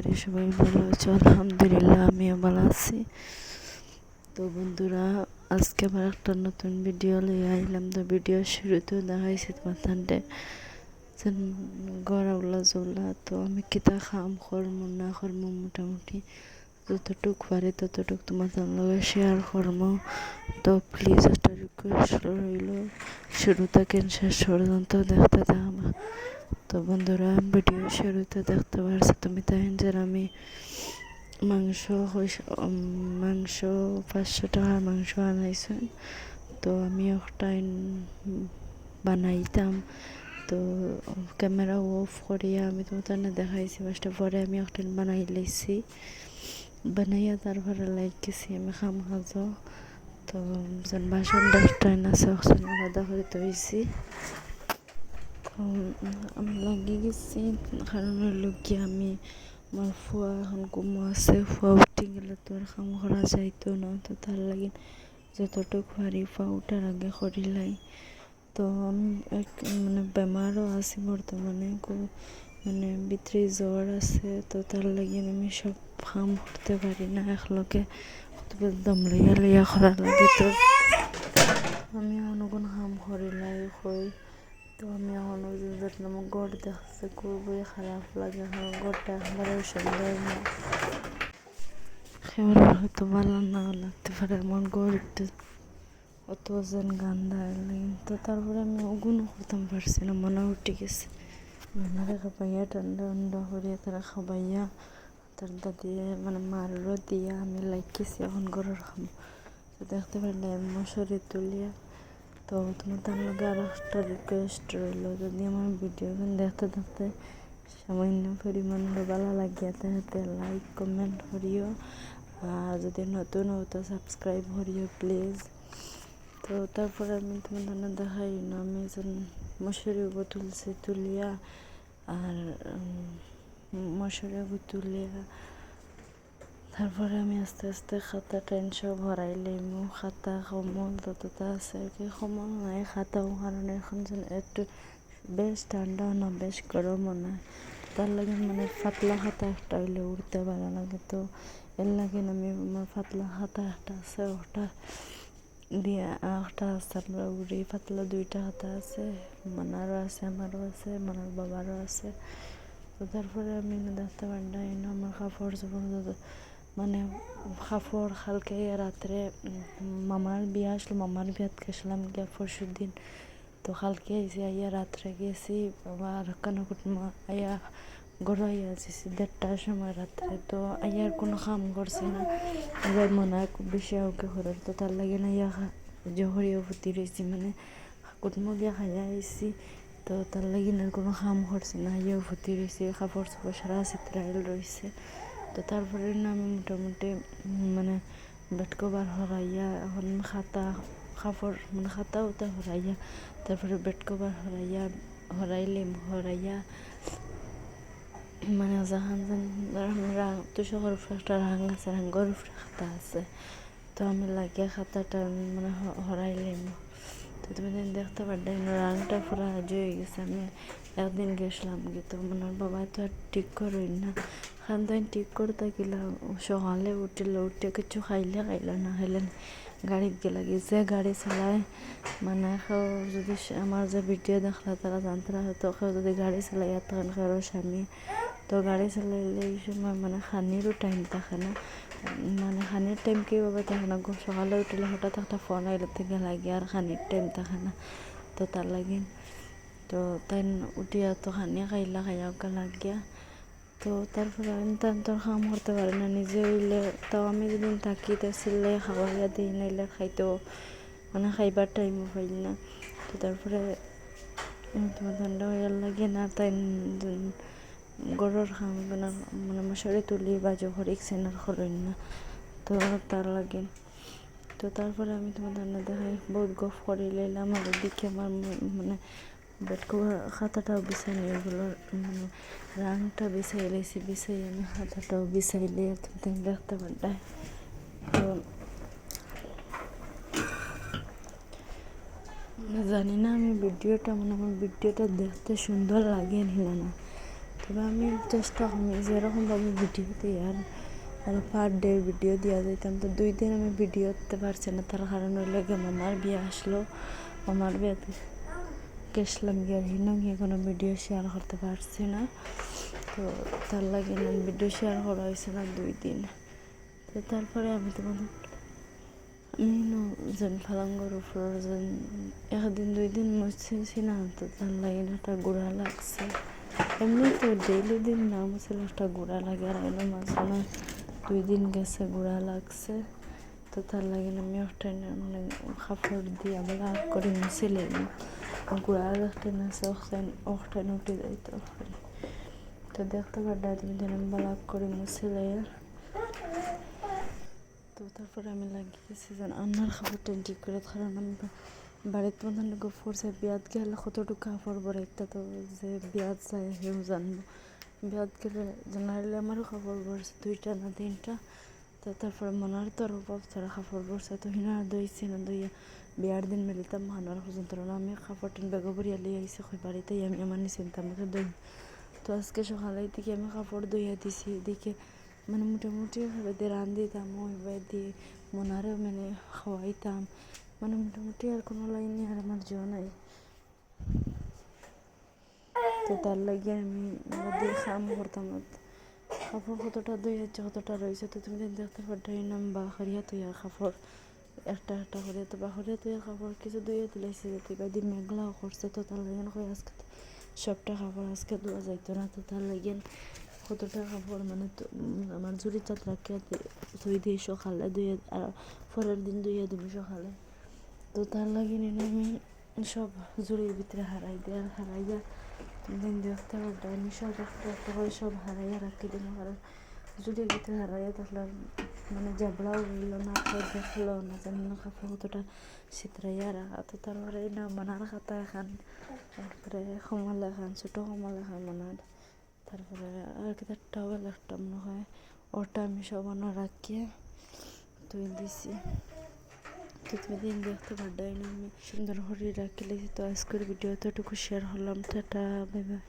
করি সবাই ভালো আছো। আলহামদুলিল্লাহ আমিও ভালো আছি। তো বন্ধুরা, আজকে আবার একটা নতুন ভিডিও লইয়া আইলাম। তো ভিডিও শুরুতেও দেখাইছি তোমার তান্ডে গড়াউলা জোলা। তো আমি কিতা খাম করমু না করমু, মোটামুটি যতটুক পারি ততটুক তোমার লগে শেয়ার করমু। তো প্লিজ একটা রিকোয়েস্ট রইল, শুরু থেকে শেষ পর্যন্ত দেখতে থাকবা। তো বন্ধুরা, ভিডিও শুরুতে দেখতে পারছো তুমি তাই যে আমি মাংস 500 টাকার মাংস আনাইছেন। তো আমি একটা বানাইতাম। তো ক্যামেরা অফ করিয়া আমি তোমাদের দেখাইছি ফার্স্টে, পরে আমি একটা বানাই লাইছি। বানাইয়া তারপরে লাইকেছি আমি খাম খাজো। তো বাসন ডাস্টাইন আছে অক্সিজেন আলাদা করে তৈছি। তো আমি লাগিয়ে গেছি, কারণ হইল কি আমি আমার ফুয়া এখন ঘুমো আছে, ফুয়া উঠে গেলে তো আর কাম করা যাইতো না। তো তার লাগে যতটুকু পারি ফুয়া উঠার আগে করিলাই। তো আমি বেমারও আছি বর্তমানে, মানে ভিতরে জ্বর আছে। তো তার লাগে আমি সব কাম করতে পারি না একলগে, দম লইয়া লইয়া করা লাগে। তো আমি অনগুন কাম করিলাই কই। তো আমি এখন আমার গড় দেখতে খুবই খারাপ লাগে, কারণ গড়টা একবারে সুন্দর না, সেবার হয়তো ভালো নাও লাগতে পারে আমার গড়টা অত যেন গান্ধা লাগে। তো তারপরে আমি ওগুনও করতাম পারছি না, মনে উঠে গেছে। মারে খাবাইয়া ঠান্ডা ঠান্ডা করিয়া তারা খাবাইয়া ঠান্ডা দিয়ে মারও দিয়া আমি লাগিয়েছি এখন গড়ের খাম। তো দেখতে পারলে মশারি তুলিয়া। তো তোমার তার লগে আর একটা রিকোয়েস্ট রইল, যদি আমার ভিডিও দেখতে দেখতে সামান্য পরিমাণ ভালো লাগিয়া তাহলে লাইক কমেন্ট করিও, আর যদি নতুন হতো সাবস্ক্রাইব করিও প্লিজ। তো তারপরে আমি তোমাদের দেখাই না, আমি যেন মশারি তুলছি তুলিয়া, আর মশারি তুলিয়া তারপরে আমি আস্তে আস্তে খাতা টেনশন ভরাই লইমু। খাতা কমল ততটা আছে আর কি, কমল নাই খাতাও, কারণ এখন যেন একটু বেশ ঠান্ডাও না বেশ গরমও না। তার লাগে পাতলা খাতা একটা হইলে উঠতে ভালো লাগে। তো এর লাগে আমি আমার পাতলা খাতা একটা আছে, ওটা দিয়ে একটা আছে আমরা উড়ি। পাতলা 2টা খাতা আছে, মানারও আছে, আমারও আছে, মানার বাবারও আছে। তো তারপরে আমি দেখতে পারি না আমার কাপড় চোপড়, কাপড় কালকে রাত্রে মামার বিয়া আসলো, মামার বিয়াত গেছিলাম গিয়া পরশুর দিন। তো কালকে আইসি আইয়া রাত্রে গেছি, আবার কানাকুটমা আইয়া গড় আইয়া আসছি 1:30টার সময় রাত্রে। তো আইয়ার কোনো কাম করছে না, এবার মনে হয় খুব বেশি ওকে করার। তো তার লাগে না ইয়া জহরিও ফুটি রয়েছি, কুটমো গিয়া খাইয়া আইসি। তো তার লাগে না কোনো কাম করছে না, ইয়েও ফুটি রয়েছে, কাপড় চোপড় সারা চিত্রাইল রয়েছে। তো তারপরে না আমি মোটামুটি বেড কভার হরাইয়া এখন খাতা কাপড় খাতা ওটা হরাইয়া তারপরে বেড কভার হরাইয়া জাহান তুষকর উপরে একটা রাং আছে, রাঙ্গর উপরে খাতা আছে। তো আমি লাগিয়া খাতাটা হরাইলাম। তো তুমি দেখতে পারলে রাংটা পুরা হয়ে গেছে। আমি একদিন গেছিলাম তো বাবা তো আর ঠিক করই না, খান তো ঠিক করতে গেলাম। সকালে উঠে কিছু খাইলে না খাইলে গাড়িত গেলা গেছে, গাড়ি চালায় যদি আমার যে ভিডিও দেখলা তারা জানতারা হয়তো কেউ যদি গাড়ি চালাই তখন কারো স্বামী। তো গাড়ি চালাইলে এই সময় খানিরও টাইম থাকে না, খানির টাইম কীভাবে থাকে না, সকালে উঠলে হঠাৎ একটা ফোন আইলে থেকে লাগে আর খানির টাইম থাকে না। তো তার লাগে তো তাই উঠিয়া তো খাইয়া ওকে লাগিয়া। তো তারপরে আমি তোর কাম করতে পারি না নিজে হইলে। তাও আমি যেদিন থাকি তো সিলে খাওয়াইয়া দিই, নাইলে খাইতেও খাইবার টাইমও পাই না। তো তারপরে তোমার ঠান্ডা হইয়ার লাগে না, তাই গরুর খাম মশারি তুলি বা জহর সেনার করেন না। তো তার লাগে তো তারপরে আমি তোমাদের দেখাই বহুত গফ করে লাইলাম। আর দিকে আমার বেড কভার খাতাটাও বিছাই নিই, এগুলোর রাংটা বিছাই লাইছি, বিছাই আমি খাতাটাও বিছাইলে তুমি দেখতে পারবে। তো জানি না আমি ভিডিওটা আমার ভিডিওটা দেখতে সুন্দর লাগে না। তো তবে আমি চেষ্টা করি যেরকমভাবে ভিডিও দিই আর পার ডে ভিডিও দেওয়া যাইতাম, তো 2 দিন আমি ভিডিও দিতে পারছি না। তার কারণ হইলে গিয়ে মামার বিয়ে আসলো, মামার বিয়েতে গেছিলাম গিয়ে হিনো গিয়ে কোনো ভিডিও শেয়ার করতে পারছি না। তো তার লাগে ভিডিও শেয়ার করা হয়েছে না 2 দিন। তো তারপরে আমি তোমাদের আমি যেন ফালাঙ্গর উপর যেন 1 দিন 2 দিন মুছছি না, তো তার লাগে একটা গুঁড়া লাগছে। এমনি তো ডেইলি দিন না মুছলে একটা গুঁড়া লাগে, আর এনে মাঝখানে 2 দিন গেছে গুঁড়া লাগছে। তো তার লাগে আমি একটা মানে কাপড় দিয়ে বেলা করে মুছিলাম, গুঁড়া একটা আছে ওখানে উঠে যাইতে পারি। তো দেখতে পারলে তুমি যেন বেলা করে মুছিলে। তো তারপরে আমি লাগিয়েছি যেন আন্নার কাপড়টা ঠিক করে, কারণ আমি বাড়িতে মতন ফোরসে বিয়াত গেলে কতটুকু কাপড় পরে একটা, তো যে বিয়াত যায় সেও জানবো। বিয়াত গেলে জেনারেলি আমারও কাপড় পরছে 2টা না 3টা। তো তারপরে মনার তোর অভাব ছাড়া কাপড় পরছে, তো হিনা দইছি না দইয়া বিয়ার দিন মিলিতাম হানার পর্যন্ত না। আমি কাপড় বেগো বরিয়া লিয়ে আইসি কই বাড়িতেই আমি আমার চিন্তা মতো দই। তো আজকে সকালে দিকে আমি কাপড় দইয়া দিছি, এদিকে মানে মোটামুটি ভাবে রান্ধিতাম, ওইভাবে দিয়ে মনারেও মানে খাওয়াইতাম, মানে মোটামুটি আর কোনো লাইনে আর আমার জো নাই। তো তার লাগে আমি দিয়ে কাম করতাম না। কাপড় কতটা ধুয়েছে কতটা রয়েছে, তো তুমি দেখতে পারটাই নাম বা হরিয়া তুইয়া কাপড় একটা একটা করে, তো বা হরিয়া তুইয়া কাপড় কিছু ধুয়ে তুলেছে যেতে বাদি মেঘলাও করছে। তো তার লাগে কই আজকে সবটা কাপড় আজকে ধোয়া যাইতো না। তো তার লাগে কতটা কাপড় মানে আমার ঝুড়ি চাত রাখিয়া ধুই দিই সকালে, ধুয়ে আর পরের দিন ধুইয়া দিবি সকালে। তো তার লাগে আমি সব ঝুড়ির ভিতরে হারাই দিই, আর হারাইয়া দিন দেখতে পারতাম আমি সব একটা একটা করে সব হারাইয়া রাখি দিলাম। কারণ ঝুড়ির ভিতরে হারাইয়া থাকলে মানে জাবড়াও হইল না, দেখলো না যেন কাপড় কতটা চিত্রাইয়া রাখা। তো তারপরে না মনার খাতা এখান, তারপরে কমল এখান, ছোটো কমল এখান মনার, তারপরে আর কি টাওয়েল একটা মনে হয়, ওটা আমি সব রাখিয়ে তুই দিছি। তো তুমি দিন দেখতে পারডাই না আমি সুন্দর করে রাখি লেগেছি। তো আজকের ভিডিও তো এটুকু শেয়ার হলাম, টাটা বাই বাই।